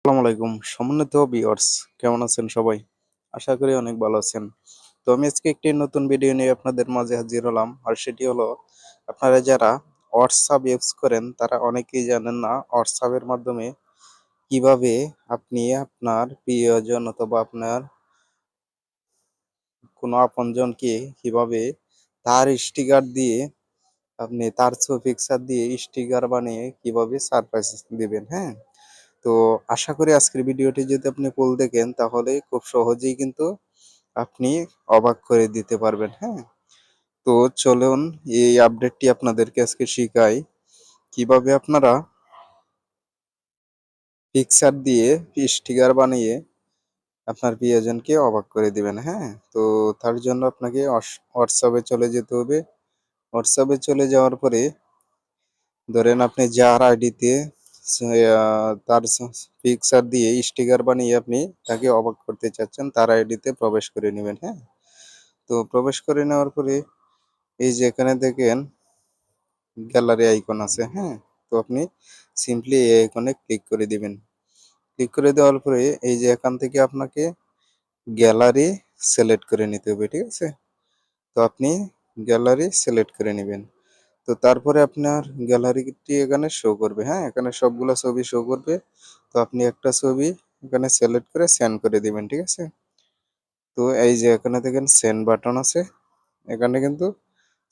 আসসালামু আলাইকুম সম্মানিত ভিউয়ার্স, কেমন আছেন সবাই? আশা করি অনেক ভালো আছেন। তো আমি আজকে একটি নতুন ভিডিও নিয়ে আপনাদের মাঝে হাজির হলাম। আর সেটি হলো, আপনারা যারা হোয়াটসঅ্যাপ ইউজ করেন তারা অনেকেই জানেন না হোয়াটসঅ্যাপ এর মাধ্যমে কিভাবে আপনি আপনার প্রিয়জন অথবা আপনার কোনো আপনজনকে কিভাবে তার স্টিকার দিয়ে আপনি তার ছবি পিকচার দিয়ে স্টিকার বানিয়ে কিভাবে সারপ্রাইজ দিবেন, হ্যাঁ? তো আশা করি আজকের ভিডিওটি যদি আপনি ফুল দেখেন তাহলে খুব সহজেই কিন্তু আপনি অবাক করে দিতে পারবেন, হ্যাঁ? তো চলুন এই আপডেটটি আপনাদেরকে আজকে শিখাই কিভাবে আপনারা পিকচার দিয়ে স্টিকার বানিয়ে আপনার প্রিয়জনকে অবাক করে দিবেন, হ্যাঁ? তো তার জন্য আপনাকে হোয়াটসঅ্যাপে চলে যেতে হবে। হোয়াটসঅ্যাপে চলে যাওয়ার পরে ধরেন আপনি যার আইডিতে তার পিকচার দিয়ে স্টিকার বানিয়ে আপনি তাকে অবাক করতে চাচ্ছেন তার আইডিতে প্রবেশ করে নেবেন, হ্যাঁ? তো প্রবেশ করে নেওয়ার পরে এই যে এখানে দেখেন গ্যালারি আইকন আছে, হ্যাঁ? তো আপনি সিম্পলি এই আইকনে ক্লিক করে দিবেন। ক্লিক করে দেওয়ার পরে এই যে এখান থেকে আপনাকে গ্যালারি সিলেক্ট করে নিতে হবে, ঠিক আছে? তো আপনি গ্যালারি সিলেক্ট করে নিবেন। তো তারপরে আপনার গ্যালারিটি এখানে শো করবে, হ্যাঁ? এখানে সবগুলা ছবি শো করবে। তো আপনি একটা ছবি এখানে সিলেক্ট করে সেন্ড করে দিবেন, ঠিক আছে? তো এই যে এখানে দেখেন সেন্ড বাটন আছে, এখানে কিন্তু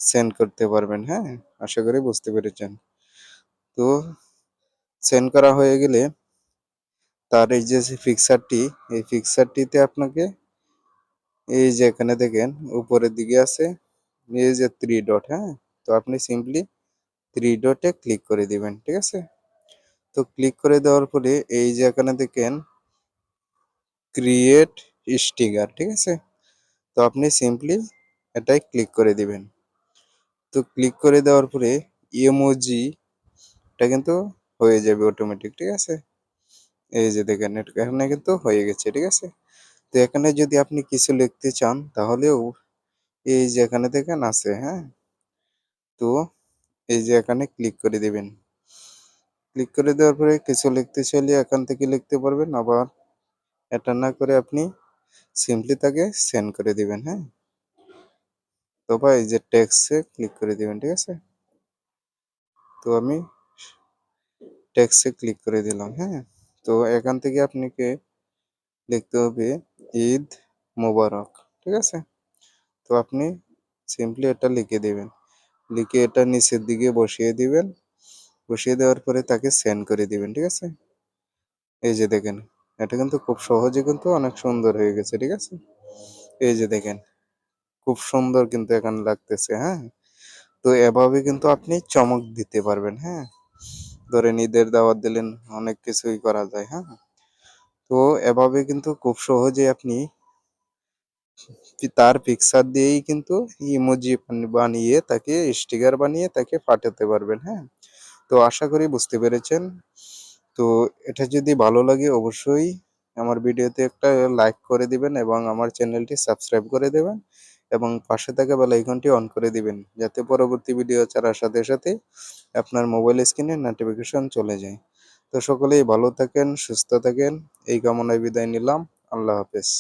সেন্ড করতে পারবেন, হ্যাঁ? আশা করি বুঝতে পেরেছেন। তো সেন্ড করা হয়ে গেলে তার এই যে পিকচারটি, এই পিকচারটিতে আপনাকে এই যে এখানে দেখেন উপরের দিকে আছে এই যে 3 ডট, হ্যাঁ? তো আপনি সিম্পলি 3 ডটে ক্লিক করে দিবেন, ঠিক আছে? তো ক্লিক করে দেওয়ার পরে এই যে এখানে দেখেন ক্রিয়েট স্টিকার, ঠিক আছে? তো আপনি সিম্পলি এটাই ক্লিক করে দিবেন। তো ক্লিক করে দেওয়ার পরে ইমোজি এটা কিন্তু হয়ে যাবে অটোমেটিক, ঠিক আছে? এই যে দেখেন এখানে কিন্তু হয়ে গেছে, ঠিক আছে? তো এখানে যদি আপনি কিছু লিখতে চান তাহলেও এই যে এখানে দেখেন আছে, হ্যাঁ? তো এই যে এখানে ক্লিক করে দিবেন। ক্লিক করে দেওয়ার পরে কিছু লিখতে চাইলে এখান থেকে লিখতে পারবেন, আবার এটা না করে আপনি সিম্পলি তাকে সেন্ড করে দিবেন, হ্যাঁ? তো ভাই এই যে টেক্সটে ক্লিক করে দিবেন, ঠিক আছে? তো আমি টেক্সটে ক্লিক করে দিলাম, হ্যাঁ? তো এখান থেকে আপনাকে লিখতে হবে ঈদ মোবারক, ঠিক আছে? তো আপনি সিম্পলি এটা লিখে দিবেন। লিখে এটা নিচের দিকে বসিয়ে দিবেন। বসিয়ে দেওয়ার পরে তাকে সেন্ড করে দিবেন, ঠিক আছে? এই যে দেখেন, এটা কিন্তু খুব সহজে কিন্তু অনেক সুন্দর হয়ে গেছে, ঠিক আছে? এই যে দেখেন, খুব সুন্দর কিন্তু এখানে লাগতেছে, হ্যাঁ? তো এভাবে কিন্তু আপনি চমক দিতে পারবেন, হ্যাঁ? ধরেন ঈদের দাওয়াত দিলেন, অনেক কিছুই করা যায়, হ্যাঁ? তো এভাবে কিন্তু খুব সহজেই আপনি তার পিকচার দিয়েই কিন্তু ইমোজি বানিয়ে তাকে স্টিকার বানিয়ে তাকে পাঠাতে পারবেন, হ্যাঁ? তো আশা করি বুঝতে পেরেছেন। তো এটা যদি ভালো লাগে অবশ্যই আমার ভিডিওতে একটা লাইক করে দিবেন এবং আমার চ্যানেলটি সাবস্ক্রাইব করে দেবেন এবং পাশে থাকা বেল আইকনটি অন করে দিবেন যাতে পরবর্তী ভিডিও ছাড়ার সাথে সাথে আপনার মোবাইল স্ক্রিনে নোটিফিকেশন চলে যায়। তো সকলেই ভালো থাকেন, সুস্থ থাকেন এই কামনায় বিদায় নিলাম। আল্লাহ হাফেজ।